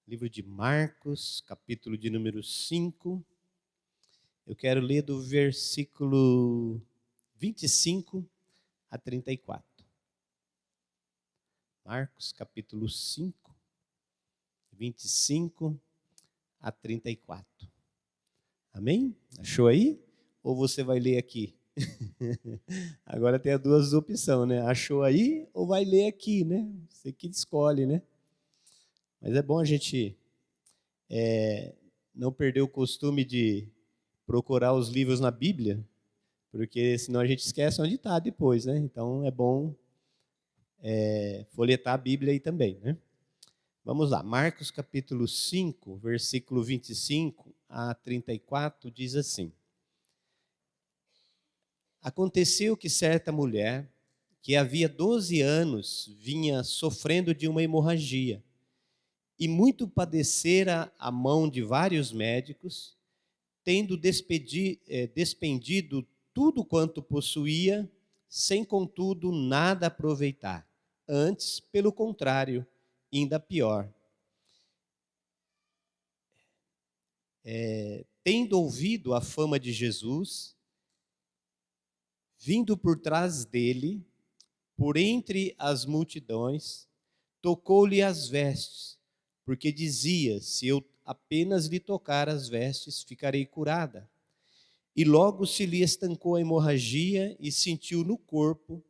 Livro de Marcos, capítulo de número 5. Eu quero ler do versículo 25 a 34. Marcos, capítulo 5, 25 a 34. Amém? Achou aí? Ou você vai ler aqui? Agora tem as duas opções, né? Achou aí ou vai ler aqui, né? Você que escolhe, né? Mas é bom a gente não perder o costume de procurar os livros na Bíblia, porque senão a gente esquece onde está depois, né? Então é bom folhetar a Bíblia aí também, né? Vamos lá, Marcos capítulo 5, versículo 25 a 34, diz assim: Aconteceu que certa mulher, que havia 12 anos, vinha sofrendo de uma hemorragia, e muito padecera a mão de vários médicos, tendo despendido tudo quanto possuía, sem contudo nada aproveitar. Antes, pelo contrário, ainda pior. Tendo ouvido a fama de Jesus, vindo por trás dele, por entre as multidões, tocou-lhe as vestes, porque dizia: se eu apenas lhe tocar as vestes, ficarei curada. E logo se lhe estancou a hemorragia e sentiu no corpo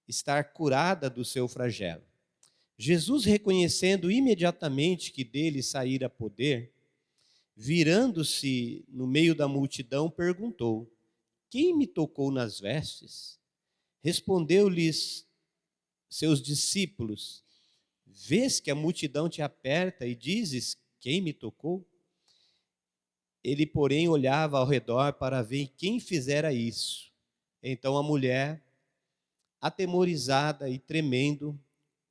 estar curada do seu flagelo. Jesus, reconhecendo imediatamente que dele saíra poder, virando-se no meio da multidão, perguntou: Quem me tocou nas vestes? Respondeu-lhes seus discípulos: Vês que a multidão te aperta e dizes: Quem me tocou? Ele, porém, olhava ao redor para ver quem fizera isso. Então a mulher, atemorizada e tremendo,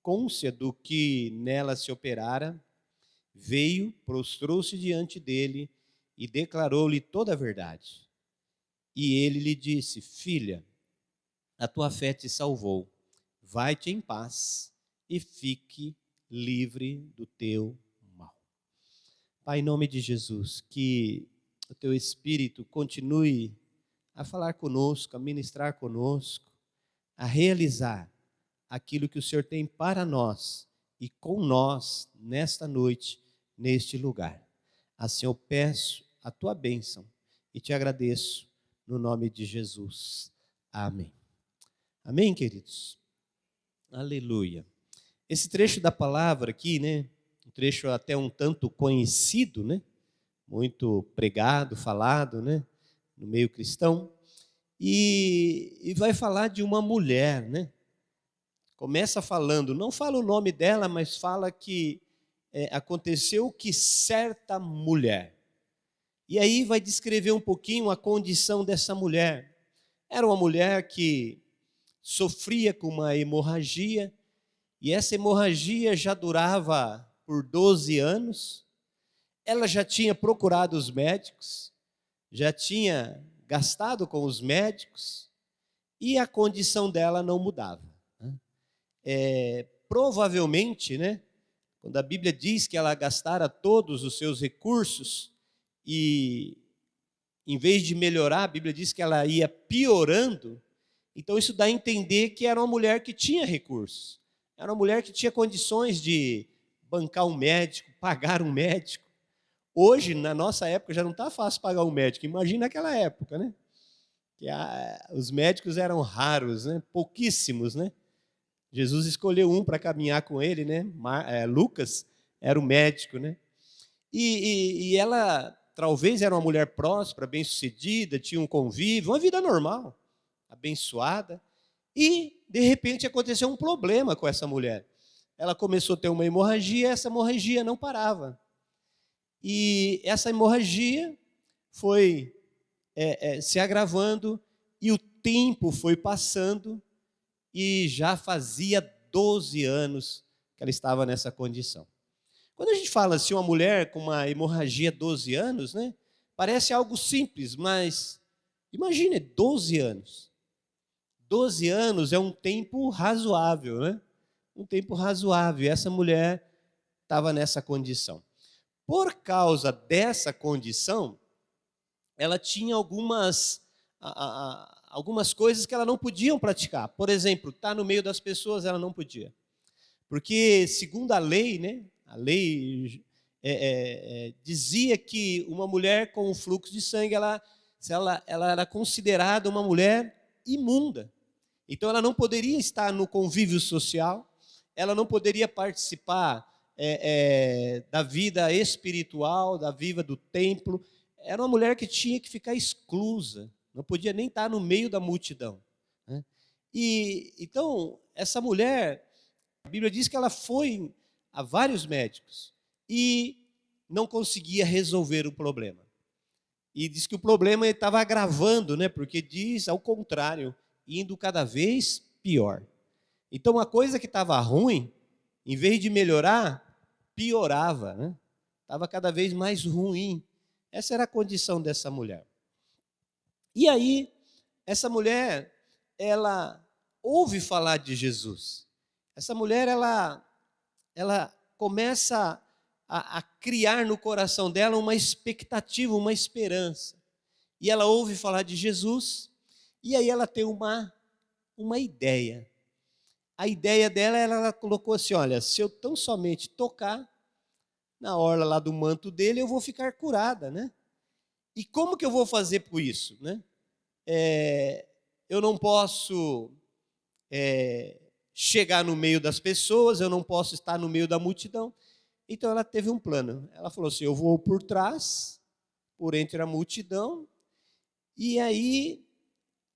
cônscia do que nela se operara, veio, prostrou-se diante dele e declarou-lhe toda a verdade. E ele lhe disse: Filha, a tua fé te salvou. Vai-te em paz e fique livre do teu mal. Pai, em nome de Jesus, que o teu Espírito continue a falar conosco, a ministrar conosco, a realizar aquilo que o Senhor tem para nós e com nós nesta noite, neste lugar. Assim eu peço a tua bênção e te agradeço no nome de Jesus. Amém. Amém, queridos? Aleluia. Esse trecho da palavra aqui, né? Um trecho até um tanto conhecido, né? Muito pregado, falado, né? No meio cristão. E vai falar de uma mulher, né? Começa falando, não fala o nome dela, mas fala que aconteceu que certa mulher. E aí vai descrever um pouquinho a condição dessa mulher. Era uma mulher que sofria com uma hemorragia, e essa hemorragia já durava por 12 anos. Ela já tinha procurado os médicos, já tinha gastado com os médicos, e a condição dela não mudava. Provavelmente, né, quando a Bíblia diz que ela gastara todos os seus recursos e, em vez de melhorar, a Bíblia diz que ela ia piorando. Então isso dá a entender que era uma mulher que tinha recursos. Era uma mulher que tinha condições de bancar um médico, pagar um médico. Hoje, na nossa época, já não está fácil pagar um médico. Imagina naquela época, né? Que os médicos eram raros, né? Pouquíssimos, né? Jesus escolheu um para caminhar com ele, né? Lucas era o médico, né? E ela talvez era uma mulher próspera, bem-sucedida, tinha um convívio, uma vida normal, abençoada. E, de repente, aconteceu um problema com essa mulher. Ela começou a ter uma hemorragia, essa hemorragia não parava. E essa hemorragia foi se agravando, e o tempo foi passando, e já fazia 12 anos que ela estava nessa condição. Quando a gente fala assim, uma mulher com uma hemorragia 12 anos, né, parece algo simples, mas imagine 12 anos. 12 anos é um tempo razoável, né? Um tempo razoável. E essa mulher estava nessa condição. Por causa dessa condição, ela tinha algumas coisas que ela não podia praticar. Por exemplo, estar no meio das pessoas ela não podia. Porque, segundo a lei, né, a lei dizia que uma mulher com fluxo de sangue, ela era considerada uma mulher imunda. Então, ela não poderia estar no convívio social, ela não poderia participar da vida espiritual, da vida do templo. Era uma mulher que tinha que ficar exclusa, não podia nem estar no meio da multidão, né? E então, essa mulher, a Bíblia diz que ela foi a vários médicos e não conseguia resolver o problema. E diz que o problema estava agravando, né? Porque diz ao contrário, indo cada vez pior. Então, uma coisa que estava ruim, em vez de melhorar, piorava, né? Estava cada vez mais ruim. Essa era a condição dessa mulher. E aí, essa mulher, ela ouve falar de Jesus. Essa mulher, ela começa a criar no coração dela uma expectativa, uma esperança. E ela ouve falar de Jesus, e aí ela tem uma ideia. A ideia dela, ela colocou assim, olha, se eu tão somente tocar na orla lá do manto dele, eu vou ficar curada, né? E como que eu vou fazer por isso, né? Eu não posso chegar no meio das pessoas, eu não posso estar no meio da multidão. Então ela teve um plano. Ela falou assim, eu vou por trás, por entre a multidão, e aí,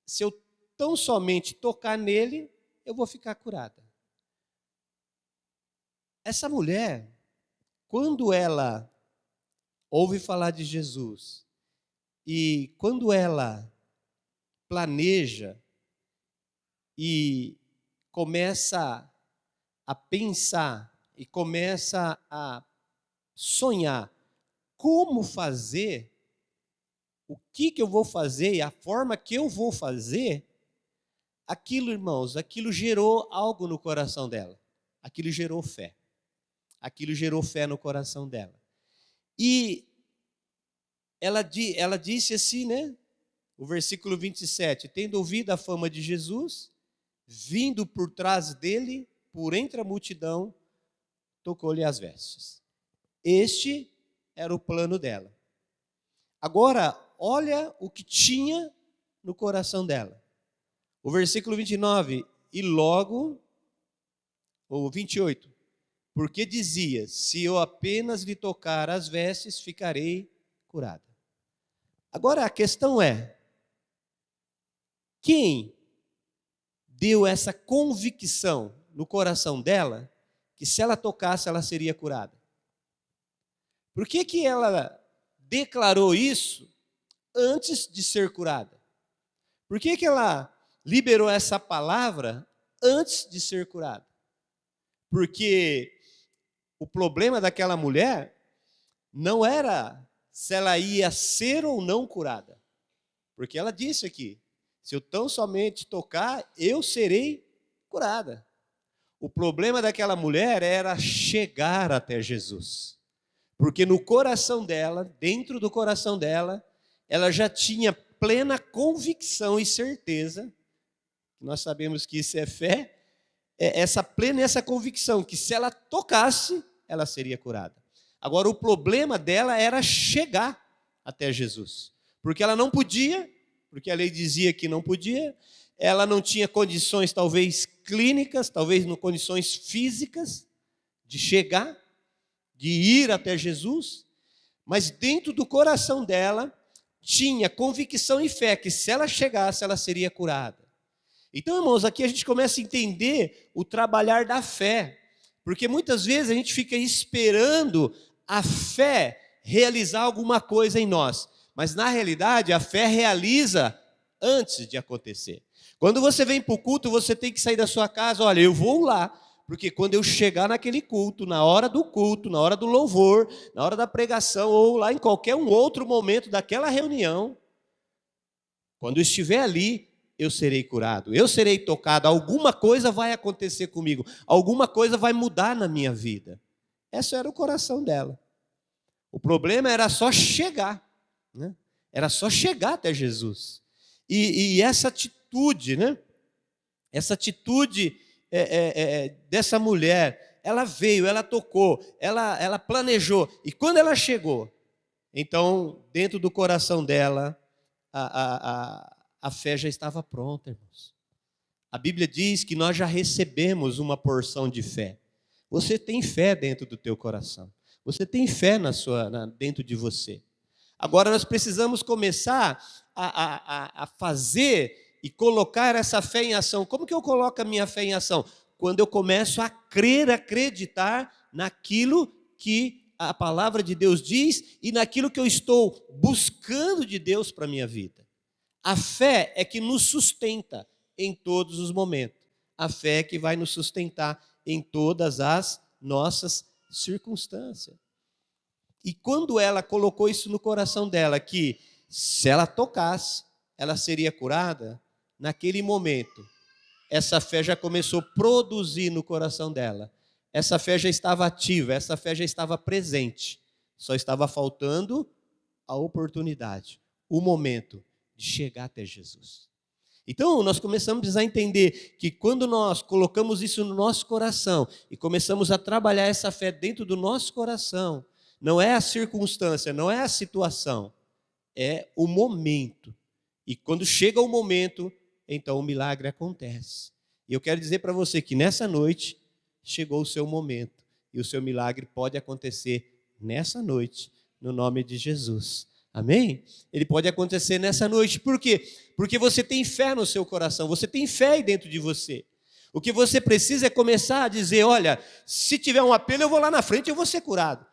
se eu tão somente tocar nele, eu vou ficar curada. Essa mulher, quando ela ouve falar de Jesus, e quando ela planeja e começa a pensar e começa a sonhar como fazer, o que eu vou fazer e a forma que eu vou fazer, aquilo, irmãos, aquilo gerou algo no coração dela. Aquilo gerou fé. Aquilo gerou fé no coração dela. E ela disse assim, né? O versículo 27, tendo ouvido a fama de Jesus, vindo por trás dele, por entre a multidão, tocou-lhe as vestes. Este era o plano dela. Agora, olha o que tinha no coração dela. O versículo 29, e logo, ou 28, porque dizia, se eu apenas lhe tocar as vestes, ficarei curada. Agora a questão é, quem deu essa convicção no coração dela, que se ela tocasse, ela seria curada? Por que ela declarou isso antes de ser curada? Por que ela liberou essa palavra antes de ser curada? Porque o problema daquela mulher não era se ela ia ser ou não curada. Porque ela disse aqui, se eu tão somente tocar, eu serei curada. O problema daquela mulher era chegar até Jesus. Porque no coração dela, dentro do coração dela, ela já tinha plena convicção e certeza, nós sabemos que isso é fé, essa plena essa convicção, que se ela tocasse, ela seria curada. Agora, o problema dela era chegar até Jesus. Porque ela não podia, porque a lei dizia que não podia, ela não tinha condições, talvez clínicas, talvez não condições físicas, de chegar, de ir até Jesus, mas dentro do coração dela tinha convicção e fé que se ela chegasse, ela seria curada. Então, irmãos, aqui a gente começa a entender o trabalhar da fé, porque muitas vezes a gente fica esperando a fé realizar alguma coisa em nós, mas na realidade a fé realiza antes de acontecer. Quando você vem para o culto, você tem que sair da sua casa, olha, eu vou lá, porque quando eu chegar naquele culto, na hora do louvor, na hora da pregação, ou lá em qualquer um outro momento daquela reunião, quando eu estiver ali, eu serei curado, eu serei tocado, alguma coisa vai acontecer comigo, alguma coisa vai mudar na minha vida. Esse era o coração dela. O problema era só chegar, né? Era só chegar até Jesus. E essa atitude, né? Essa atitude dessa mulher, ela veio, ela tocou, ela planejou. E quando ela chegou, então, dentro do coração dela, a fé já estava pronta, irmãos. A Bíblia diz que nós já recebemos uma porção de fé. Você tem fé dentro do teu coração. Você tem fé dentro de você. Agora nós precisamos começar a fazer e colocar essa fé em ação. Como que eu coloco a minha fé em ação? Quando eu começo a crer, acreditar naquilo que a palavra de Deus diz e naquilo que eu estou buscando de Deus para a minha vida. A fé é que nos sustenta em todos os momentos. A fé é que vai nos sustentar em todas as nossas circunstâncias. E quando ela colocou isso no coração dela, que se ela tocasse, ela seria curada, naquele momento, essa fé já começou a produzir no coração dela. Essa fé já estava ativa, essa fé já estava presente. Só estava faltando a oportunidade, o momento de chegar até Jesus. Então, nós começamos a entender que quando nós colocamos isso no nosso coração e começamos a trabalhar essa fé dentro do nosso coração, não é a circunstância, não é a situação, é o momento. E quando chega o momento, então o milagre acontece. E eu quero dizer para você que nessa noite chegou o seu momento. E o seu milagre pode acontecer nessa noite, no nome de Jesus. Amém? Ele pode acontecer nessa noite. Por quê? Porque você tem fé no seu coração, você tem fé aí dentro de você. O que você precisa é começar a dizer, olha, se tiver um apelo, eu vou lá na frente e eu vou ser curado.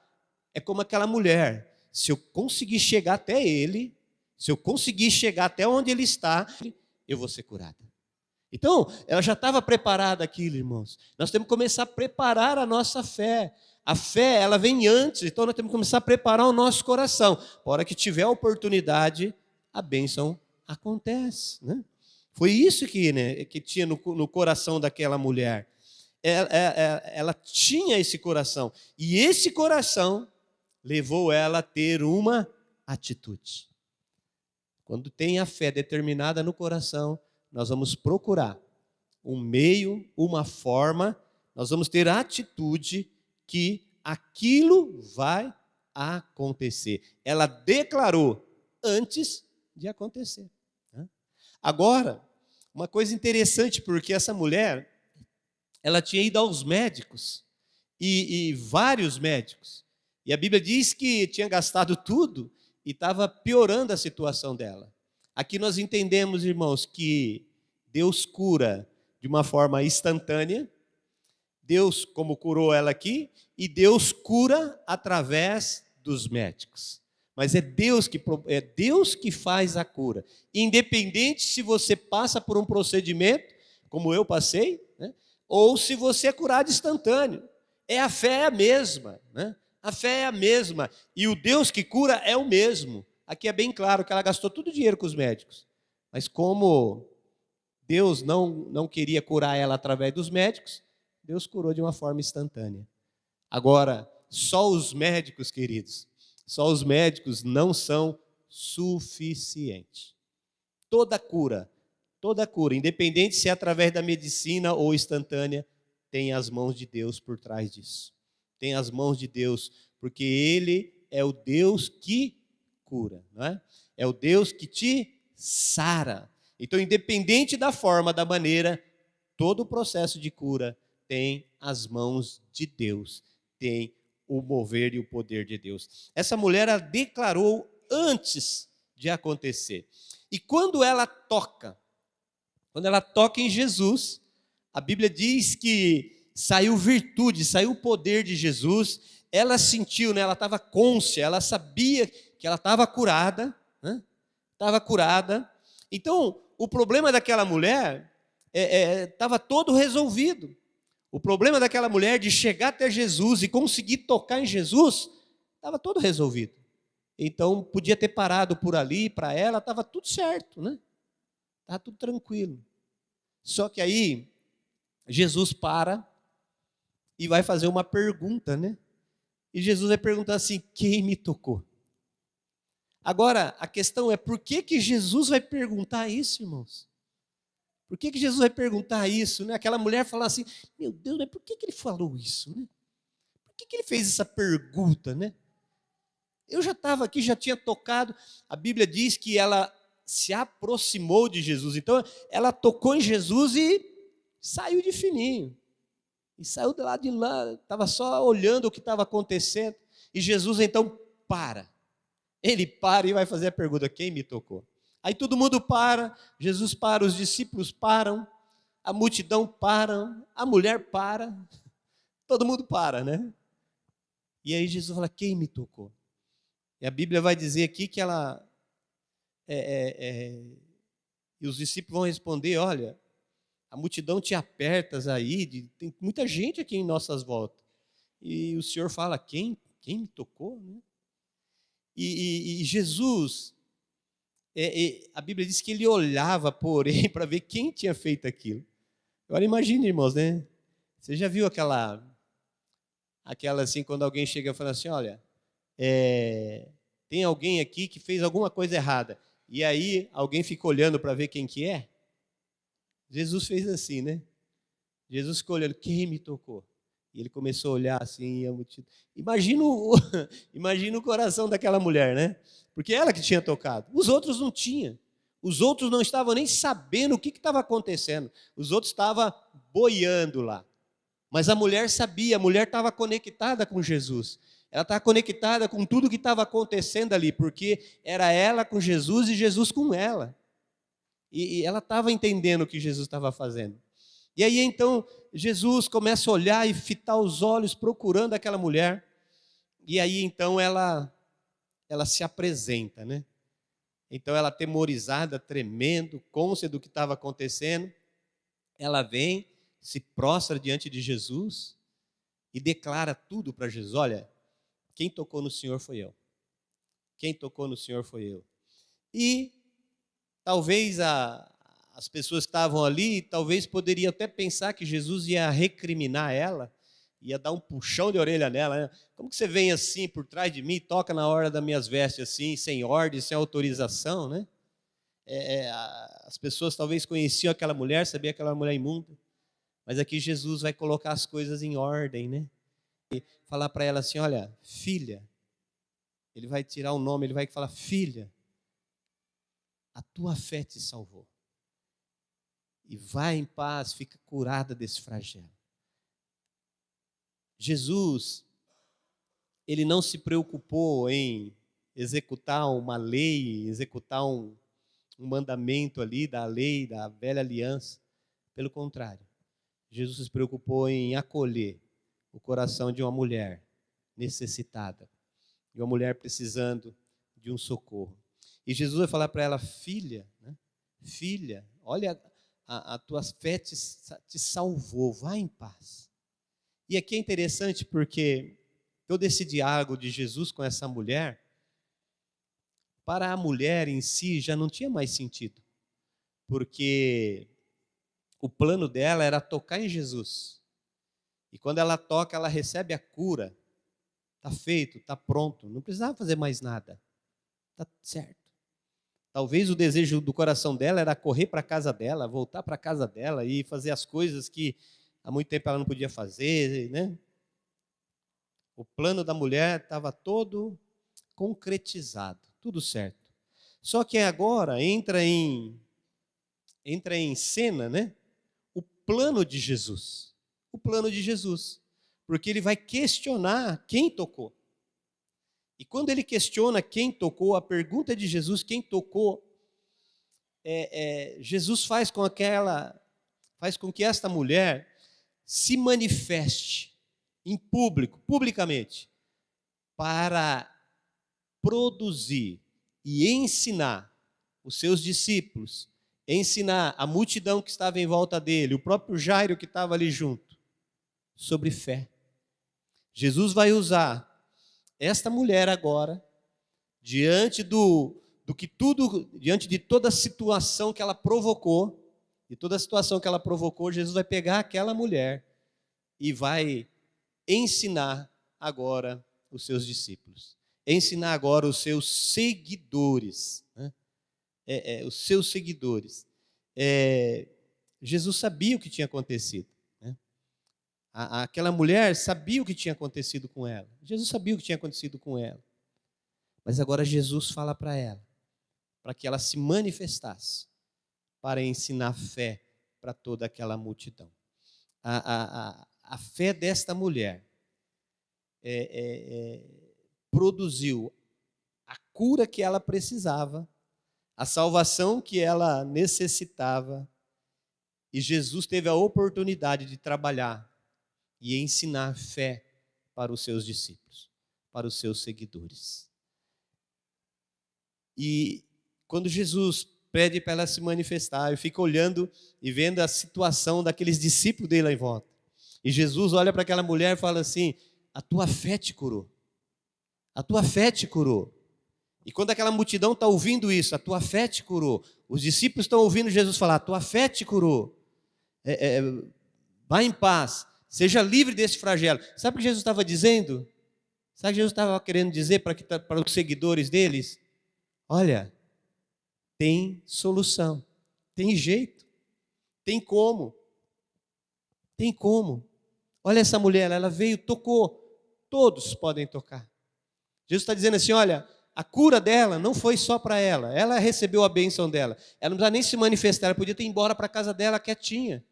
É como aquela mulher, se eu conseguir chegar até ele, se eu conseguir chegar até onde ele está, eu vou ser curada. Então, ela já estava preparada aquilo, irmãos. Nós temos que começar a preparar a nossa fé. A fé, ela vem antes, então nós temos que começar a preparar o nosso coração. Para a hora que tiver a oportunidade, a bênção acontece, né? Foi isso que tinha no coração daquela mulher. Ela tinha esse coração. E esse coração levou ela a ter uma atitude. Quando tem a fé determinada no coração, nós vamos procurar um meio, uma forma, nós vamos ter a atitude que aquilo vai acontecer. Ela declarou antes de acontecer. Agora, uma coisa interessante, porque essa mulher, ela tinha ido aos médicos, e vários médicos, e a Bíblia diz que tinha gastado tudo e estava piorando a situação dela. Aqui nós entendemos, irmãos, que Deus cura de uma forma instantânea, Deus, como curou ela aqui, e Deus cura através dos médicos. Mas é Deus que faz a cura. Independente se você passa por um procedimento, como eu passei, né, ou se você é curado instantâneo. A fé é a mesma, né? A fé é a mesma. E o Deus que cura é o mesmo. Aqui é bem claro que ela gastou todo o dinheiro com os médicos. Mas como Deus não queria curar ela através dos médicos, Deus curou de uma forma instantânea. Agora, só os médicos, queridos, só os médicos não são suficientes. Toda cura, independente se é através da medicina ou instantânea, tem as mãos de Deus por trás disso. Tem as mãos de Deus, porque Ele é o Deus que cura, não é? É o Deus que te sara. Então, independente da forma, da maneira, todo o processo de cura tem as mãos de Deus, tem o mover e o poder de Deus. Essa mulher, ela declarou antes de acontecer. E quando ela toca em Jesus, a Bíblia diz que saiu virtude, saiu o poder de Jesus. Ela sentiu, né? Ela estava cônscia, ela sabia que ela estava curada, né? Estava curada. Então, o problema daquela mulher estava todo resolvido. O problema daquela mulher de chegar até Jesus e conseguir tocar em Jesus estava todo resolvido. Então, podia ter parado por ali, para ela, estava tudo certo, né? Estava tudo tranquilo. Só que aí, Jesus para e vai fazer uma pergunta, né? E Jesus vai perguntar assim: quem me tocou? Agora, a questão é, por que que Jesus vai perguntar isso, irmãos? Por que que Jesus vai perguntar isso, né? Aquela mulher fala assim: meu Deus, mas por que que ele falou isso, né? Por que que ele fez essa pergunta, né? Eu já estava aqui, já tinha tocado. A Bíblia diz que ela se aproximou de Jesus. Então, ela tocou em Jesus e saiu de fininho. E saiu de lá, estava só olhando o que estava acontecendo. E Jesus, então, para. Ele para e vai fazer a pergunta: quem me tocou? Aí todo mundo para, Jesus para, os discípulos param, a multidão para, a mulher para, todo mundo para, né? E aí Jesus fala: quem me tocou? E a Bíblia vai dizer aqui que ela. E os discípulos vão responder: olha, a multidão te apertas aí, tem muita gente aqui em nossas voltas. E o Senhor fala: quem me tocou? Né? E Jesus, a Bíblia diz que ele olhava, porém, para ver quem tinha feito aquilo. Agora imagine, irmãos, né? Você já viu aquela assim, quando alguém chega e fala assim: olha, tem alguém aqui que fez alguma coisa errada. E aí alguém fica olhando para ver quem que é? Jesus fez assim, né? Jesus ficou olhando: quem me tocou? E ele começou a olhar assim, a multidão. Imagina o coração daquela mulher, né? Porque ela que tinha tocado. Os outros não tinham. Os outros não estavam nem sabendo o que estava acontecendo. Os outros estavam boiando lá. Mas a mulher sabia, a mulher estava conectada com Jesus. Ela estava conectada com tudo que estava acontecendo ali, porque era ela com Jesus e Jesus com ela. E ela estava entendendo o que Jesus estava fazendo. E aí então Jesus começa a olhar e fitar os olhos procurando aquela mulher. E aí então ela se apresenta, né? Então ela atemorizada, tremendo, cônscia do que estava acontecendo, ela vem, se prostra diante de Jesus e declara tudo para Jesus: olha, quem tocou no Senhor foi eu. Quem tocou no Senhor foi eu. E talvez as pessoas que estavam ali, talvez poderiam até pensar que Jesus ia recriminar ela, ia dar um puxão de orelha nela, né? Como que você vem assim por trás de mim e toca na hora das minhas vestes assim, sem ordem, sem autorização, né? As pessoas talvez conheciam aquela mulher, sabiam aquela mulher imunda, mas aqui Jesus vai colocar as coisas em ordem, né? E falar para ela assim: olha, filha, ele vai tirar o nome, ele vai falar: filha, a tua fé te salvou. E vai em paz, fica curada desse flagelo. Jesus, ele não se preocupou em executar uma lei, executar um mandamento ali da lei, da velha aliança. Pelo contrário, Jesus se preocupou em acolher o coração de uma mulher necessitada, de uma mulher precisando de um socorro. E Jesus vai falar para ela: filha, né? Filha, olha, a tua fé te salvou, vai em paz. E aqui é interessante porque todo esse diálogo de Jesus com essa mulher, para a mulher em si já não tinha mais sentido, porque o plano dela era tocar em Jesus. E quando ela toca, ela recebe a cura. Está feito, está pronto, não precisava fazer mais nada. Está certo. Talvez o desejo do coração dela era correr para a casa dela, voltar para a casa dela e fazer as coisas que há muito tempo ela não podia fazer, né? O plano da mulher estava todo concretizado, tudo certo. Só que agora entra em cena, né? O plano de Jesus. O plano de Jesus. Porque ele vai questionar quem tocou. E quando ele questiona quem tocou, a pergunta de Jesus, quem tocou, Jesus faz com que esta mulher se manifeste em público, publicamente, para produzir e ensinar os seus discípulos, ensinar a multidão que estava em volta dele, o próprio Jairo que estava ali junto, sobre fé. Jesus vai usar esta mulher agora, diante diante de toda a situação que ela provocou, Jesus vai pegar aquela mulher e vai ensinar agora os seus discípulos, ensinar agora os seus seguidores, né? Os seus seguidores. Jesus sabia o que tinha acontecido, né? Aquela mulher sabia o que tinha acontecido com ela. Jesus sabia o que tinha acontecido com ela. Mas agora Jesus fala para ela, para que ela se manifestasse, para ensinar fé para toda aquela multidão. A fé desta mulher produziu a cura que ela precisava, a salvação que ela necessitava, e Jesus teve a oportunidade de trabalhar e ensinar fé para os seus discípulos, para os seus seguidores. E quando Jesus pede para ela se manifestar, eu fico olhando e vendo a situação daqueles discípulos dele lá em volta. E Jesus olha para aquela mulher e fala assim: a tua fé te curou. A tua fé te curou. E quando aquela multidão está ouvindo isso, a tua fé te curou. Os discípulos estão ouvindo Jesus falar: a tua fé te curou. Vá em paz, seja livre desse flagelo. Sabe o que Jesus estava dizendo? Sabe o que Jesus estava querendo dizer para os seguidores deles? Olha, tem solução, tem jeito, tem como. Tem como. Olha essa mulher, ela veio, tocou. Todos podem tocar. Jesus está dizendo assim: olha, a cura dela não foi só para ela. Ela recebeu a bênção dela. Ela não precisa nem se manifestar, ela podia ter ido embora para a casa dela quietinha.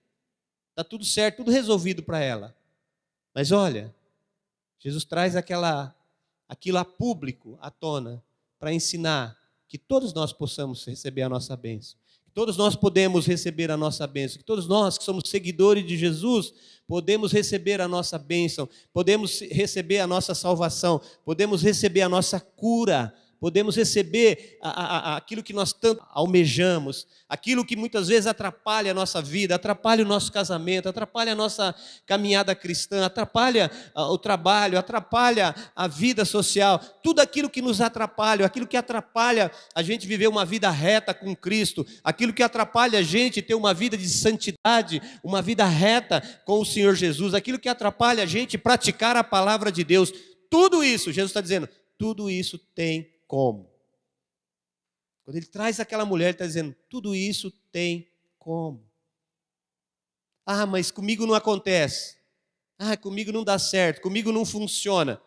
Está tudo certo, tudo resolvido para ela. Mas olha, Jesus traz aquilo a público, à tona, para ensinar que todos nós possamos receber a nossa bênção. Que todos nós podemos receber a nossa bênção. Que todos nós que somos seguidores de Jesus podemos receber a nossa bênção. Podemos receber a nossa salvação. Podemos receber a nossa cura. Podemos receber aquilo que nós tanto almejamos, aquilo que muitas vezes atrapalha a nossa vida, atrapalha o nosso casamento, atrapalha a nossa caminhada cristã, atrapalha o trabalho, atrapalha a vida social, tudo aquilo que nos atrapalha, aquilo que atrapalha a gente viver uma vida reta com Cristo, aquilo que atrapalha a gente ter uma vida de santidade, uma vida reta com o Senhor Jesus, aquilo que atrapalha a gente praticar a palavra de Deus, tudo isso, Jesus está dizendo, tudo isso tem como. Quando ele traz aquela mulher, ele está dizendo, tudo isso tem como. Ah, mas comigo não acontece. Ah, comigo não dá certo, comigo não funciona.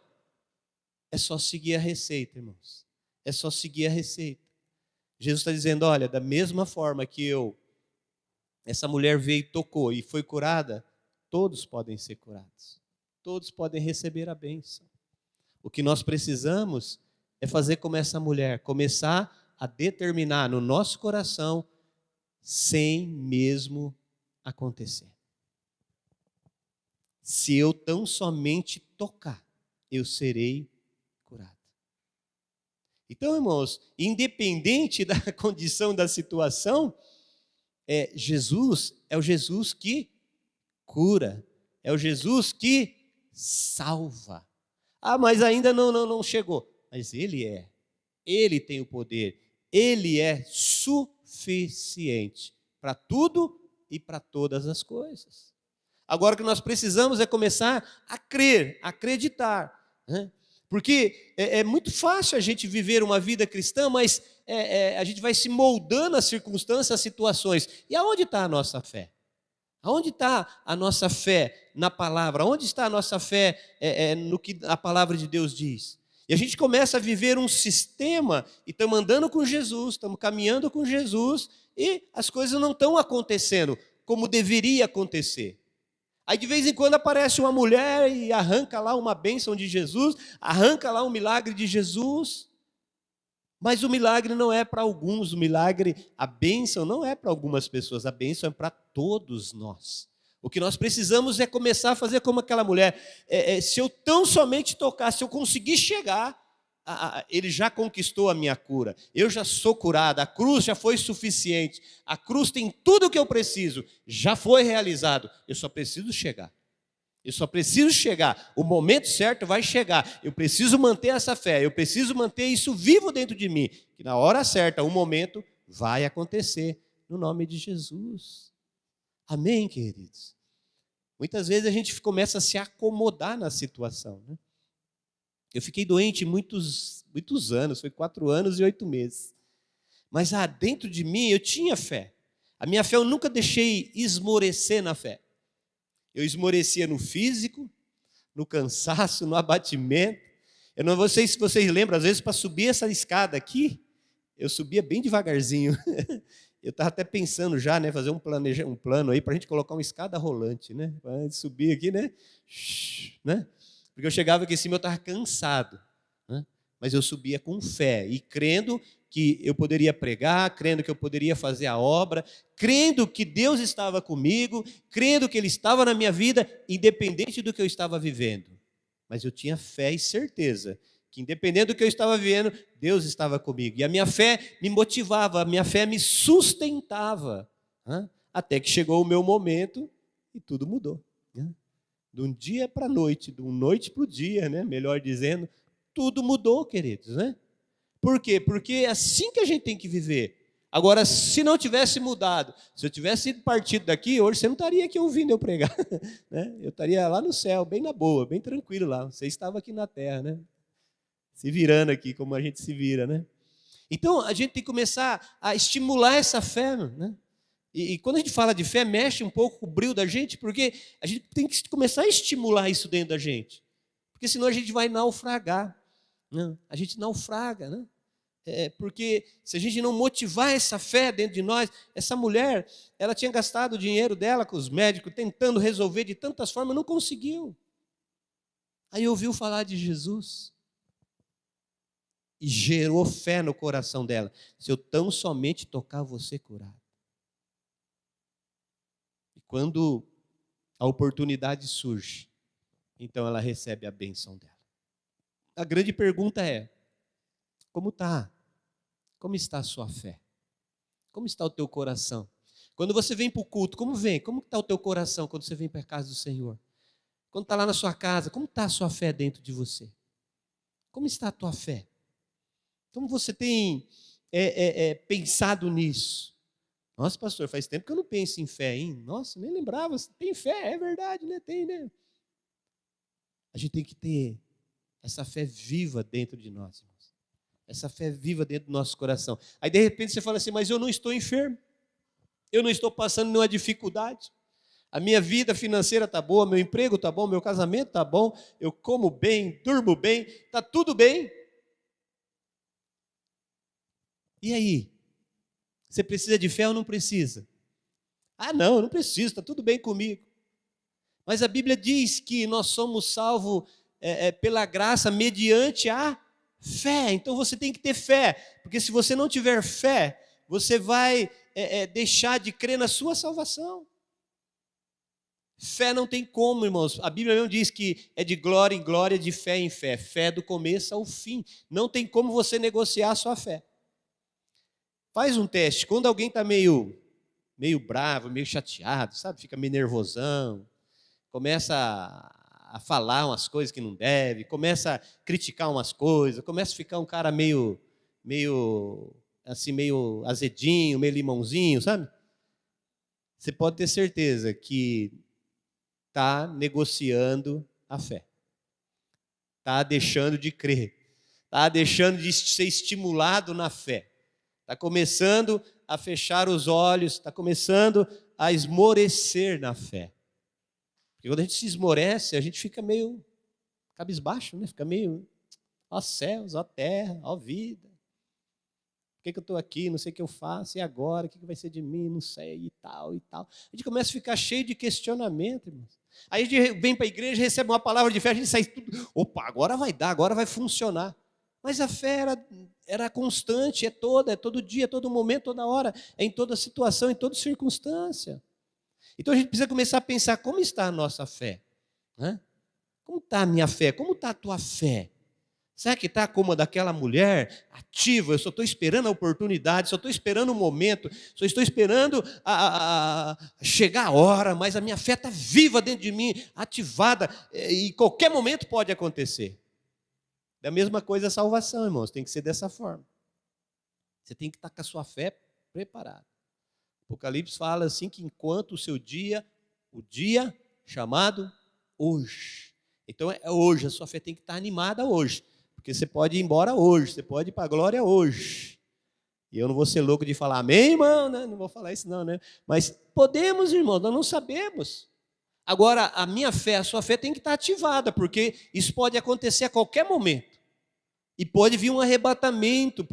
É só seguir a receita, irmãos. É só seguir a receita. Jesus está dizendo, olha, da mesma forma que essa mulher veio e tocou e foi curada, todos podem ser curados. Todos podem receber a bênção. O que nós precisamos é fazer como essa mulher, começar a determinar no nosso coração, sem mesmo acontecer. Se eu tão somente tocar, eu serei curado. Então, irmãos, independente da condição, da situação, Jesus é o Jesus que cura, é o Jesus que salva. Ah, mas ainda não chegou. Mas Ele tem o poder, Ele é suficiente para tudo e para todas as coisas. Agora o que nós precisamos é começar a crer, a acreditar, né? Porque é muito fácil a gente viver uma vida cristã, mas a gente vai se moldando às circunstâncias, às situações. E aonde está a nossa fé? Aonde está a nossa fé na palavra? Onde está a nossa fé no que a palavra de Deus diz? E a gente começa a viver um sistema e estamos andando com Jesus, estamos caminhando com Jesus e as coisas não estão acontecendo como deveria acontecer. Aí de vez em quando aparece uma mulher e arranca lá uma bênção de Jesus, arranca lá um milagre de Jesus. Mas o milagre não é para alguns, a bênção não é para algumas pessoas, a bênção é para todos nós. O que nós precisamos é começar a fazer como aquela mulher. Se eu tão somente tocar, se eu conseguir chegar, ele já conquistou a minha cura. Eu já sou curada, a cruz já foi suficiente. A cruz tem tudo o que eu preciso, já foi realizado. Eu só preciso chegar. Eu só preciso chegar, o momento certo vai chegar, eu preciso manter essa fé, eu preciso manter isso vivo dentro de mim, que na hora certa, o momento vai acontecer, no nome de Jesus. Amém, queridos? Muitas vezes a gente começa a se acomodar na situação, né? Eu fiquei doente muitos anos, foi 4 anos e 8 meses. Mas dentro de mim eu tinha fé. A minha fé eu nunca deixei esmorecer na fé. Eu esmorecia no físico, no cansaço, no abatimento. Eu não sei se vocês lembram, às vezes para subir essa escada aqui, eu subia bem devagarzinho. Eu estava até pensando já, né, fazer um plano aí para a gente colocar uma escada rolante, né? Para subir aqui, né? Porque eu chegava aqui em cima, eu estava cansado, né? Mas eu subia com fé e crendo que eu poderia pregar, crendo que eu poderia fazer a obra, crendo que Deus estava comigo, crendo que Ele estava na minha vida, independente do que eu estava vivendo. Mas eu tinha fé e certeza que, independente do que eu estava vivendo, Deus estava comigo. E a minha fé me motivava, a minha fé me sustentava, né? Até que chegou o meu momento e tudo mudou, né? De um dia para a noite, de uma noite para o dia, né? Melhor dizendo, tudo mudou, queridos, né? Por quê? Porque é assim que a gente tem que viver. Agora, se não tivesse mudado, se eu tivesse ido partido daqui, hoje você não estaria aqui ouvindo eu pregar, né? Eu estaria lá no céu, bem na boa, bem tranquilo lá. Você estava aqui na terra, né? Se virando aqui, como a gente se vira, né? Então, a gente tem que começar a estimular essa fé, né? E quando a gente fala de fé, mexe um pouco com o brilho da gente, porque a gente tem que começar a estimular isso dentro da gente. Porque senão a gente vai naufragar, né? A gente naufraga, né? Porque se a gente não motivar essa fé dentro de nós, essa mulher, ela tinha gastado o dinheiro dela com os médicos, tentando resolver de tantas formas, não conseguiu. Aí ouviu falar de Jesus e gerou fé no coração dela. Se eu tão somente tocar, vou ser curado. E quando a oportunidade surge, então ela recebe a bênção dela. A grande pergunta é: como está? Como está a sua fé? Como está o teu coração? Quando você vem para o culto, como vem? Como está o teu coração quando você vem para a casa do Senhor? Quando está lá na sua casa, como está a sua fé dentro de você? Como está a tua fé? Como você tem pensado nisso? Nossa, pastor, faz tempo que eu não penso em fé, hein? Nossa, nem lembrava. Tem fé, é verdade, né? Tem, né? A gente tem que ter essa fé viva dentro de nós, irmãos. Essa fé viva dentro do nosso coração. Aí, de repente, você fala assim, mas eu não estou enfermo. Eu não estou passando nenhuma dificuldade. A minha vida financeira está boa, meu emprego está bom, meu casamento está bom, eu como bem, durmo bem, está tudo bem. E aí? Você precisa de fé ou não precisa? Ah, não, eu não preciso, está tudo bem comigo. Mas a Bíblia diz que nós somos salvos pela graça mediante a fé. Então você tem que ter fé, porque se você não tiver fé, você vai deixar de crer na sua salvação. Fé não tem como, irmãos. A Bíblia mesmo diz que é de glória em glória, de fé em fé. Fé do começo ao fim. Não tem como você negociar a sua fé. Faz um teste. Quando alguém está meio bravo, meio chateado, sabe? Fica meio nervosão, começa a falar umas coisas que não deve, começa a criticar umas coisas, começa a ficar um cara meio assim, meio azedinho, meio limãozinho, sabe? Você pode ter certeza que está negociando a fé, está deixando de crer, está deixando de ser estimulado na fé, está começando a fechar os olhos, está começando a esmorecer na fé. Porque quando a gente se esmorece, a gente fica meio cabisbaixo, né? Fica meio, ó céus, ó terra, ó vida. Por que eu estou aqui? Não sei o que eu faço, e agora? O que vai ser de mim? Não sei, e tal, e tal. A gente começa a ficar cheio de questionamento, irmãos. Aí a gente vem para a igreja, recebe uma palavra de fé, a gente sai tudo, opa, agora vai dar, agora vai funcionar. Mas a fé era constante, é todo dia, é todo momento, toda hora, é em toda situação, em toda circunstância. Então a gente precisa começar a pensar como está a nossa fé, né? Como está a minha fé? Como está a tua fé? Será que está como a daquela mulher ativa? Eu só estou esperando a oportunidade, só estou esperando o momento, só estou esperando chegar a hora, mas a minha fé está viva dentro de mim, ativada, e qualquer momento pode acontecer. Da mesma coisa a salvação, irmãos, tem que ser dessa forma. Você tem que estar com a sua fé preparada. Apocalipse fala assim que enquanto o dia chamado hoje, Então é hoje, a sua fé tem que estar animada hoje. Porque você pode ir embora hoje, você pode ir para a glória hoje. E eu não vou ser louco de falar amém, irmão, né? Não vou falar isso não, né? Mas podemos, irmão, nós não sabemos. Agora, a minha fé, a sua fé tem que estar ativada, porque isso pode acontecer a qualquer momento. E pode vir um arrebatamento,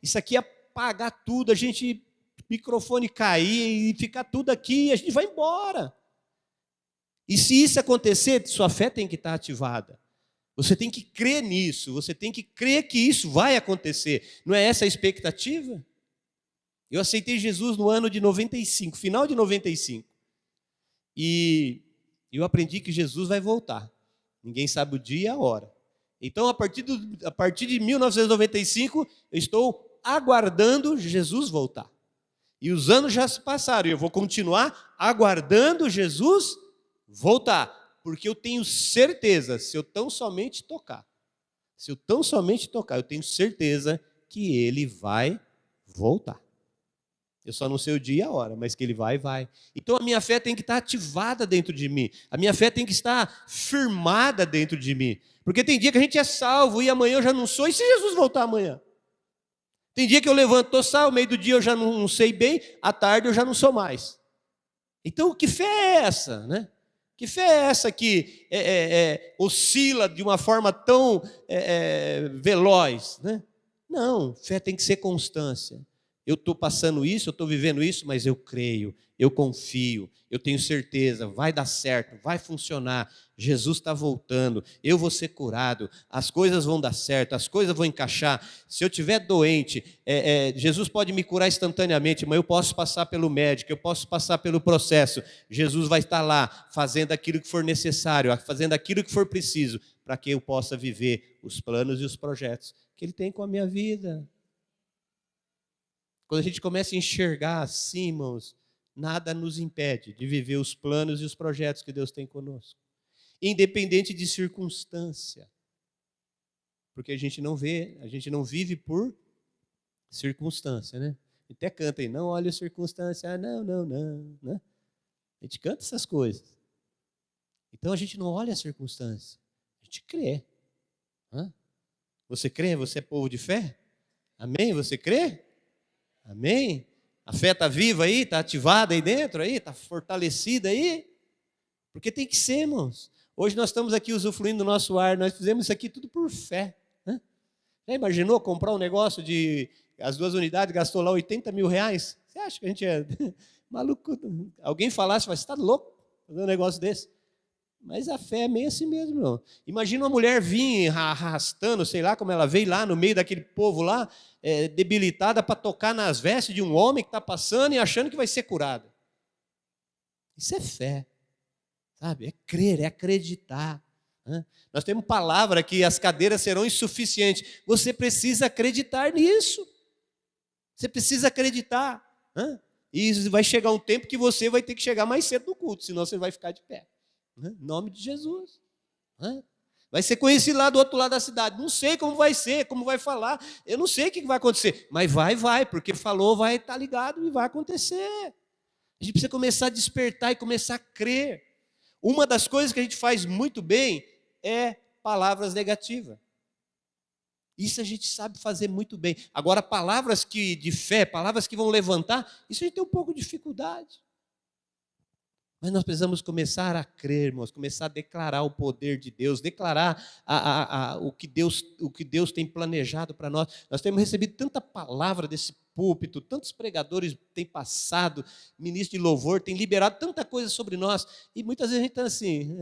isso aqui apagar tudo, a gente, microfone cair e ficar tudo aqui, e a gente vai embora. E se isso acontecer, sua fé tem que estar ativada. Você tem que crer nisso, você tem que crer que isso vai acontecer. Não é essa a expectativa? Eu aceitei Jesus no ano de 95, final de 95. E eu aprendi que Jesus vai voltar. Ninguém sabe o dia e a hora. Então, a partir de 1995, eu estou aguardando Jesus voltar. E os anos já se passaram, e eu vou continuar aguardando Jesus voltar. Porque eu tenho certeza, se eu tão somente tocar, eu tenho certeza que ele vai voltar. Eu só não sei o dia e a hora, mas que ele vai. Então a minha fé tem que estar ativada dentro de mim. A minha fé tem que estar firmada dentro de mim. Porque tem dia que a gente é salvo e amanhã eu já não sou. E se Jesus voltar amanhã? Tem dia que eu levanto, estou salvo, meio do dia eu já não sei bem, à tarde eu já não sou mais. Então que fé é essa, né? Que fé é essa que oscila de uma forma tão veloz, né? Não, fé tem que ser constância. Eu estou passando isso, eu estou vivendo isso, mas eu creio, eu confio, eu tenho certeza, vai dar certo, vai funcionar. Jesus está voltando, eu vou ser curado, as coisas vão dar certo, as coisas vão encaixar. Se eu estiver doente, Jesus pode me curar instantaneamente, mas eu posso passar pelo médico, eu posso passar pelo processo. Jesus vai estar lá, fazendo aquilo que for necessário, fazendo aquilo que for preciso, para que eu possa viver os planos e os projetos que Ele tem com a minha vida. Quando a gente começa a enxergar assim, irmãos, nada nos impede de viver os planos e os projetos que Deus tem conosco, independente de circunstância. Porque a gente não vive por circunstância, né? Até canta aí, não olha a circunstância, não, né? A gente canta essas coisas. Então a gente não olha a circunstância, a gente crê. Você crê? Você é povo de fé? Amém? Você crê? Amém? A fé está viva aí, está ativada aí dentro, está fortalecida aí? Porque tem que ser, irmãos. Hoje nós estamos aqui usufruindo do nosso ar, nós fizemos isso aqui tudo por fé. Né? Já imaginou comprar um negócio as 2 unidades gastou lá 80 mil reais? Você acha que a gente é maluco? Alguém falasse, você está louco fazer um negócio desse? Mas a fé é meio assim mesmo, irmão. Imagina uma mulher vir arrastando, sei lá como ela veio lá no meio daquele povo lá, debilitada para tocar nas vestes de um homem que está passando e achando que vai ser curado. Isso é fé, sabe? É crer, é acreditar. Né? Nós temos palavra que as cadeiras serão insuficientes. Você precisa acreditar nisso. Você precisa acreditar. Né? E vai chegar um tempo que você vai ter que chegar mais cedo no culto, senão você vai ficar de pé. Em nome de Jesus. Vai ser conhecido lá do outro lado da cidade. Não sei como vai ser, como vai falar. Eu não sei o que vai acontecer. Mas vai, porque falou, vai estar ligado e vai acontecer. A gente precisa começar a despertar e começar a crer. Uma das coisas que a gente faz muito bem é palavras negativas. Isso a gente sabe fazer muito bem. Agora, palavras de fé, palavras que vão levantar, isso a gente tem um pouco de dificuldade. Mas nós precisamos começar a crer, irmãos, começar a declarar o poder de Deus, declarar o que Deus tem planejado para nós. Nós temos recebido tanta palavra desse púlpito, tantos pregadores têm passado, ministro de louvor, tem liberado tanta coisa sobre nós, e muitas vezes a gente está assim,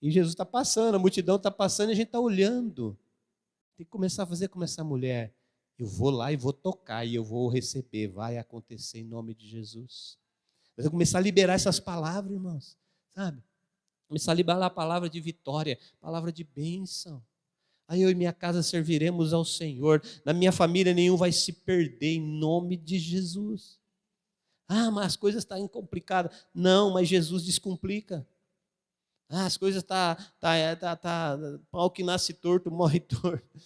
e Jesus está passando, a multidão está passando, e a gente está olhando. Tem que começar a fazer como essa mulher. Eu vou lá e vou tocar, e eu vou receber, vai acontecer em nome de Jesus. Eu vou começar a liberar essas palavras, irmãos, sabe? Começar a liberar a palavra de vitória, palavra de bênção. Aí eu e minha casa serviremos ao Senhor. Na minha família nenhum vai se perder em nome de Jesus. Mas as coisas estão complicadas. Não, mas Jesus descomplica. As coisas pau que nasce torto, morre torto.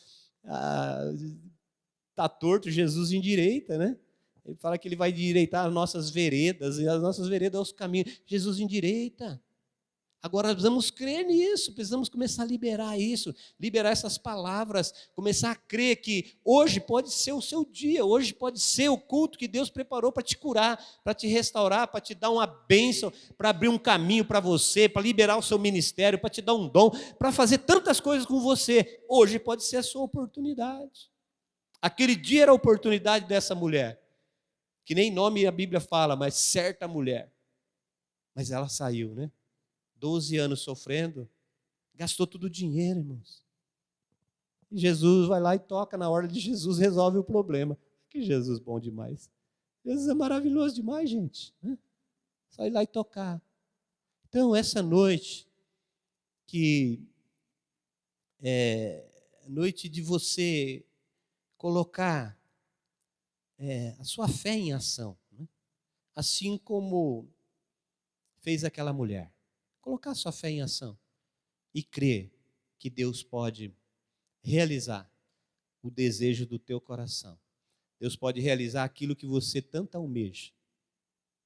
Está torto, Jesus endireita, né? Ele fala que ele vai endireitar as nossas veredas, e as nossas veredas são os caminhos. Jesus endireita. Agora nós precisamos crer nisso, precisamos começar a liberar isso, liberar essas palavras, começar a crer que hoje pode ser o seu dia, hoje pode ser o culto que Deus preparou para te curar, para te restaurar, para te dar uma bênção, para abrir um caminho para você, para liberar o seu ministério, para te dar um dom, para fazer tantas coisas com você. Hoje pode ser a sua oportunidade. Aquele dia era a oportunidade dessa mulher, que nem nome a Bíblia fala, mas certa mulher. Mas ela saiu, né? 12 anos sofrendo, gastou todo o dinheiro, irmãos. E Jesus vai lá e toca na hora de Jesus, resolve o problema. Que Jesus bom demais. Jesus é maravilhoso demais, gente. Só ir lá e tocar. Então, essa noite, que é noite de você colocar a sua fé em ação, né? Assim como fez aquela mulher. Colocar sua fé em ação e crer que Deus pode realizar o desejo do teu coração. Deus pode realizar aquilo que você tanto almeja,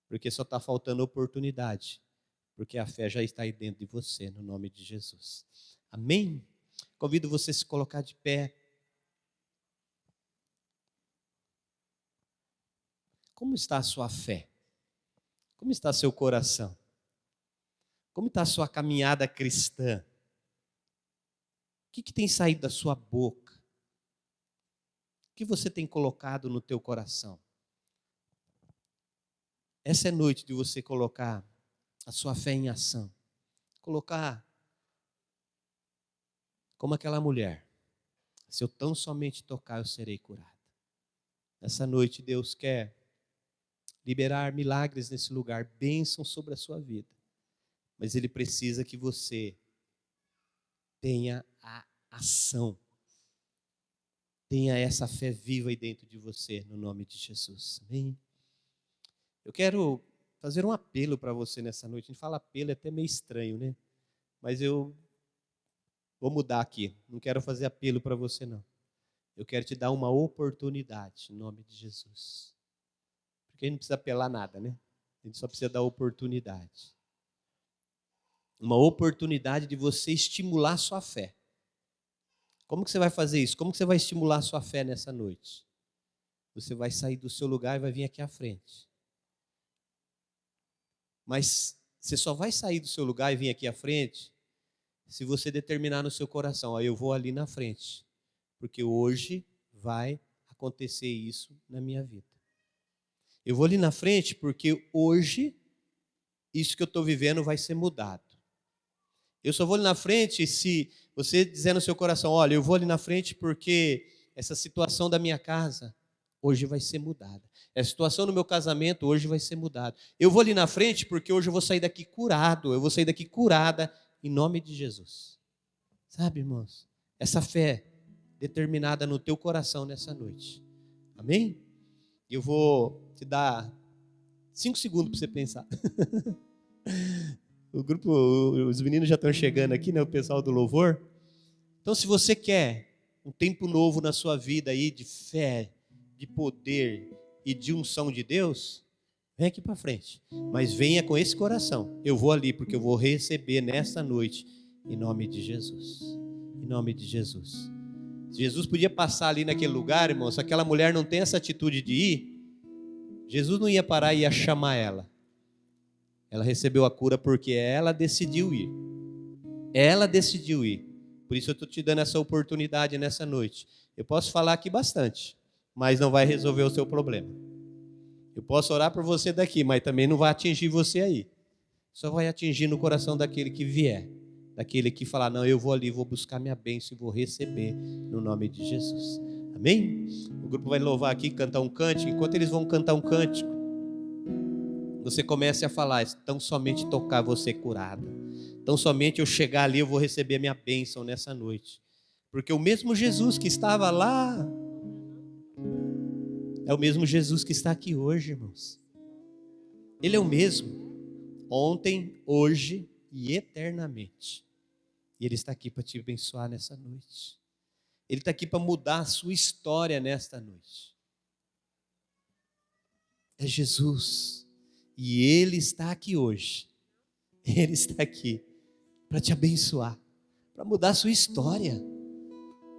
porque só está faltando oportunidade, porque a fé já está aí dentro de você, no nome de Jesus. Amém? Convido você a se colocar de pé. Como está a sua fé? Como está seu coração? Como está a sua caminhada cristã? O que tem saído da sua boca? O que você tem colocado no teu coração? Essa é noite de você colocar a sua fé em ação. Colocar como aquela mulher. Se eu tão somente tocar, eu serei curado. Nessa noite, Deus quer liberar milagres nesse lugar, bênçãos sobre a sua vida. Mas Ele precisa que você tenha a ação. Tenha essa fé viva aí dentro de você, no nome de Jesus. Amém? Eu quero fazer um apelo para você nessa noite. A gente fala apelo, é até meio estranho, né? Mas eu vou mudar aqui. Não quero fazer apelo para você, não. Eu quero te dar uma oportunidade, em nome de Jesus. Porque a gente não precisa apelar nada, né? A gente só precisa dar oportunidade. Uma oportunidade de você estimular sua fé. Como que você vai fazer isso? Como que você vai estimular sua fé nessa noite? Você vai sair do seu lugar e vai vir aqui à frente. Mas você só vai sair do seu lugar e vir aqui à frente se você determinar no seu coração, eu vou ali na frente, porque hoje vai acontecer isso na minha vida. Eu vou ali na frente porque hoje isso que eu estou vivendo vai ser mudado. Eu só vou ali na frente se você dizer no seu coração, olha, eu vou ali na frente porque essa situação da minha casa hoje vai ser mudada. Essa situação no meu casamento hoje vai ser mudada. Eu vou ali na frente porque hoje eu vou sair daqui curado, eu vou sair daqui curada em nome de Jesus. Sabe, irmãos? Essa fé determinada no teu coração nessa noite. Amém? Eu vou te dar 5 segundos para você pensar. O grupo, os meninos já estão chegando aqui, né? O pessoal do louvor. Então, se você quer um tempo novo na sua vida aí de fé, de poder e de unção de Deus, vem aqui para frente. Mas venha com esse coração. Eu vou ali porque eu vou receber nesta noite em nome de Jesus. Em nome de Jesus. Jesus podia passar ali naquele lugar, irmão, se aquela mulher não tem essa atitude de ir, Jesus não ia parar e ia chamar ela. Ela recebeu a cura porque ela decidiu ir. Ela decidiu ir. Por isso eu estou te dando essa oportunidade nessa noite. Eu posso falar aqui bastante, mas não vai resolver o seu problema. Eu posso orar por você daqui, mas também não vai atingir você aí. Só vai atingir no coração daquele que vier. Daquele que falar, não, eu vou ali, vou buscar minha bênção e vou receber no nome de Jesus. Amém? O grupo vai louvar aqui, cantar um cântico. Enquanto eles vão cantar um cântico, você comece a falar, tão somente tocar você curada. Tão somente eu chegar ali, eu vou receber a minha bênção nessa noite. Porque o mesmo Jesus que estava lá, é o mesmo Jesus que está aqui hoje, irmãos. Ele é o mesmo, ontem, hoje e eternamente. E Ele está aqui para te abençoar nessa noite. Ele está aqui para mudar a sua história nesta noite. É Jesus. E Ele está aqui hoje. Ele está aqui para te abençoar, para mudar a sua história.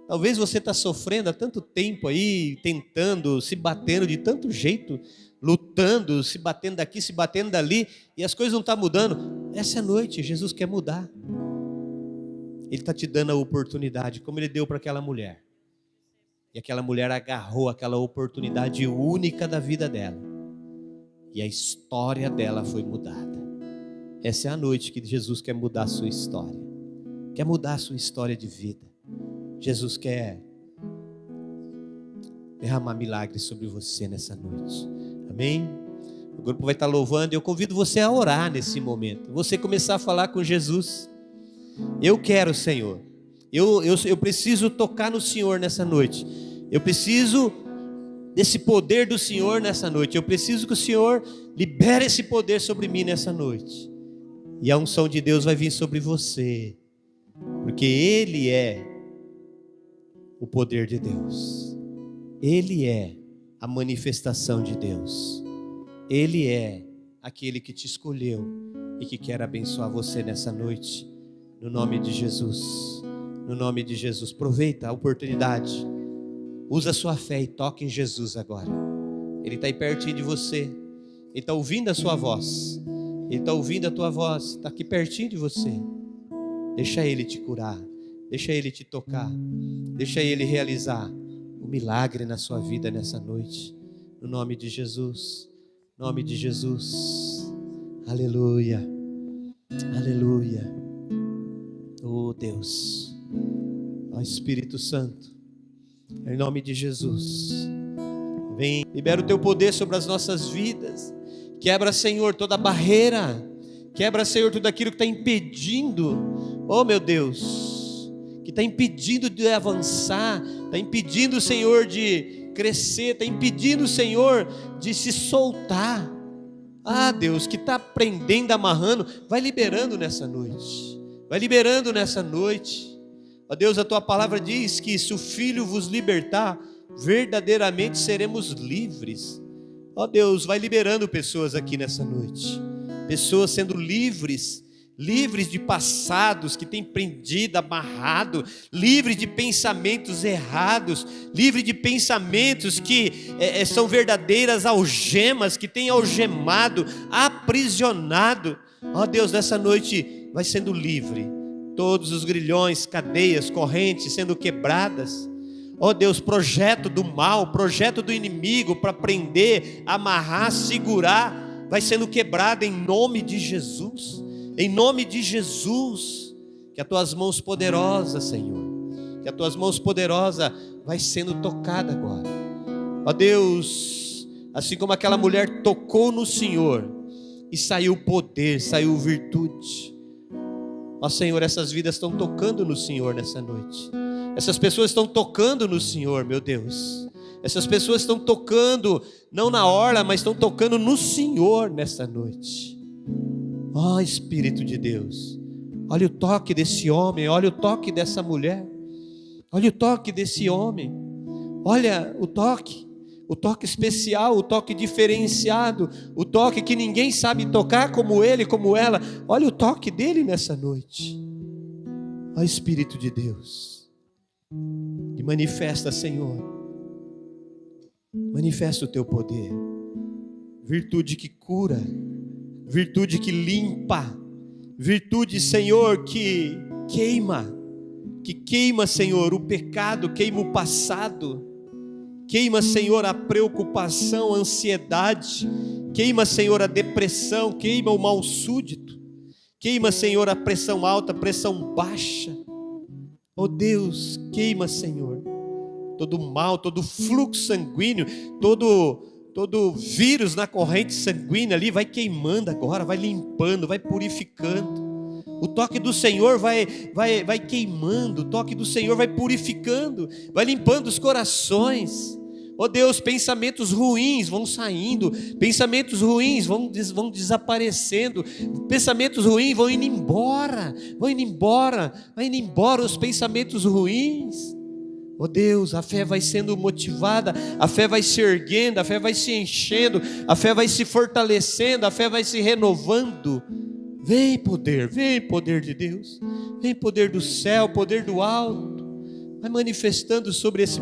Talvez você está sofrendo há tanto tempo aí, tentando, se batendo de tanto jeito, lutando, se batendo daqui, se batendo dali, e as coisas não estão mudando. Essa é a noite, Jesus quer mudar. Ele está te dando a oportunidade, como Ele deu para aquela mulher. E aquela mulher agarrou aquela oportunidade única da vida dela. E a história dela foi mudada. Essa é a noite que Jesus quer mudar a sua história. Quer mudar a sua história de vida. Jesus quer derramar milagres sobre você nessa noite. Amém? O grupo vai estar louvando e eu convido você a orar nesse momento. Você começar a falar com Jesus. Eu quero, Senhor. Eu preciso tocar no Senhor nessa noite. Eu preciso desse poder do Senhor nessa noite. Eu preciso que o Senhor libere esse poder sobre mim nessa noite. E a unção de Deus vai vir sobre você. Porque Ele é o poder de Deus. Ele é a manifestação de Deus. Ele é aquele que te escolheu e que quer abençoar você nessa noite. No nome de Jesus. No nome de Jesus. Aproveita a oportunidade. Usa a sua fé e toque em Jesus agora. Ele está aí pertinho de você. Ele está ouvindo a sua voz. Ele está ouvindo a tua voz. Está aqui pertinho de você. Deixa Ele te curar. Deixa Ele te tocar. Deixa Ele realizar o milagre na sua vida nessa noite. No nome de Jesus. No nome de Jesus. Aleluia. Aleluia. Oh Deus. Ó Espírito Santo. Em nome de Jesus. Vem, libera o teu poder sobre as nossas vidas. Quebra, Senhor, toda barreira. Quebra, Senhor, tudo aquilo que está impedindo. Oh meu Deus, que está impedindo de avançar, está impedindo, Senhor, de crescer, está impedindo, Senhor, de se soltar. Ah, Deus, que está prendendo, amarrando, vai liberando nessa noite. Vai liberando nessa noite. Ó Deus, a tua palavra diz que se o Filho vos libertar, verdadeiramente seremos livres. Ó Deus, vai liberando pessoas aqui nessa noite. Pessoas sendo livres de passados que têm prendido, amarrado, livres de pensamentos errados, livres de pensamentos que são verdadeiras algemas, que têm algemado, aprisionado. Ó Deus, nessa noite vai sendo livre, todos os grilhões, cadeias, correntes sendo quebradas. Ó Deus, projeto do mal, projeto do inimigo para prender, amarrar, segurar, vai sendo quebrado em nome de Jesus. Em nome de Jesus, que as tuas mãos poderosas, Senhor, que as tuas mãos poderosas vai sendo tocada agora. Ó Deus, assim como aquela mulher tocou no Senhor e saiu poder, saiu virtude. Ó Senhor, essas vidas estão tocando no Senhor nessa noite. Essas pessoas estão tocando no Senhor, meu Deus. Essas pessoas estão tocando, não na orla, mas estão tocando no Senhor nessa noite. Ó Espírito de Deus, olha o toque desse homem, olha o toque dessa mulher, olha o toque desse homem, olha o toque especial, o toque diferenciado, o toque que ninguém sabe tocar como ele, como ela. Olha o toque dele nessa noite. Ó Espírito de Deus, e manifesta, Senhor, manifesta o teu poder, virtude que cura, virtude que limpa, virtude, Senhor, que queima, Senhor, o pecado, queima o passado, queima, Senhor, a preocupação, a ansiedade, queima, Senhor, a depressão, queima o mal súdito, queima, Senhor, a pressão alta, a pressão baixa. Oh Deus, queima, Senhor, todo mal, todo fluxo sanguíneo, todo vírus na corrente sanguínea ali, vai queimando agora, vai limpando, vai purificando. O toque do Senhor vai queimando, o toque do Senhor vai purificando, vai limpando os corações. Oh Deus, pensamentos ruins vão saindo, pensamentos ruins vão desaparecendo, pensamentos ruins vão indo embora os pensamentos ruins. Oh Deus, a fé vai sendo motivada, a fé vai se erguendo, a fé vai se enchendo, a fé vai se fortalecendo, a fé vai se renovando. Vem poder de Deus, vem poder do céu, poder do alto, vai manifestando sobre esse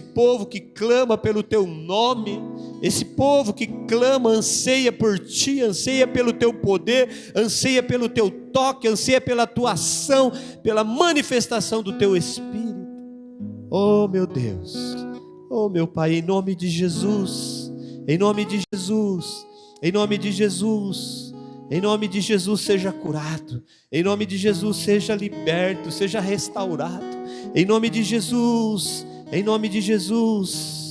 povo que clama pelo teu nome, esse povo que clama, anseia por ti, anseia pelo teu poder, anseia pelo teu toque, anseia pela tua ação, pela manifestação do teu Espírito. Oh meu Deus, oh meu Pai, em nome de Jesus, em nome de Jesus, em nome de Jesus, em nome de Jesus seja curado, em nome de Jesus seja liberto, seja restaurado, em nome de Jesus, em nome de Jesus.